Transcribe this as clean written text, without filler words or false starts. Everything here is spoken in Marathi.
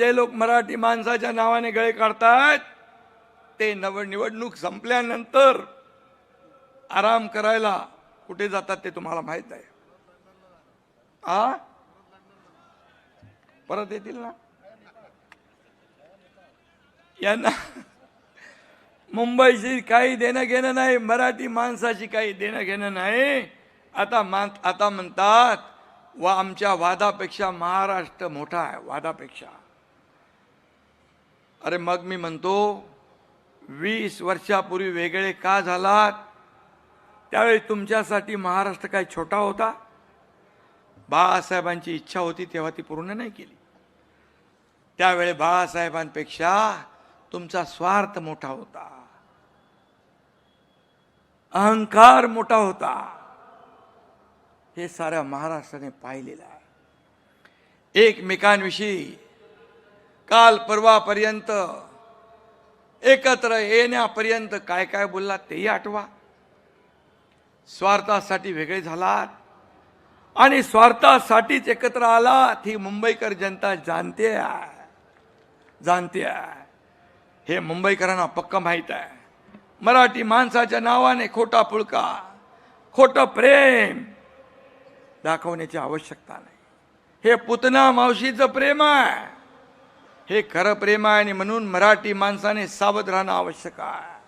जे लोक मराठी माणसाच्या नावाने गळे काढतात ते निवडणूक संपल्यानंतर आराम करायला कुठे जातात ते तुम्हाला माहित आहे। परत येतील ना। यांना मुंबईशी काही देणं घेणं नाही, मराठी माणसाशी काही देणं घेणं नाही। आता म्हणतात आमच्या वादापेक्षा महाराष्ट्र मोठा आहे, वादापेक्षा। अरे मग मी म्हणतो 20 वर्षापूर्वी वेगळे का झालात? त्यावेळी तुमच्यासाठी महाराष्ट्र काय छोटा होता? बाळासाहेबांची इच्छा होती तेव्हा ती पूर्ण नाही केली। त्यावेळी बाळासाहेबांपेक्षा तुमचा स्वार्थ मोठा होता, अहंकार मोठा होता। हे साऱ्या महाराष्ट्राने पाहिलेलं आहे। एकमेकांविषयी काल परवापर्यंत एकत्र येण्यापर्यंत काय काय बोललात तेही आठवा। स्वार्थासाठी वेगळे झालात आणि स्वार्थासाठीच एकत्र आलात ही मुंबईकर जनता जाणते आहे। हे मुंबईकरांना पक्का माहित आहे। मराठी माणसाच्या नावाने खोटा पुळका, खोटं प्रेम दाखवण्याची आवश्यकता नाही। हे पुतना मावशीचं प्रेम आहे, हे खरं प्रेम आहे। आणि म्हणून मराठी माणसाने सावध राहणं आवश्यक आहे।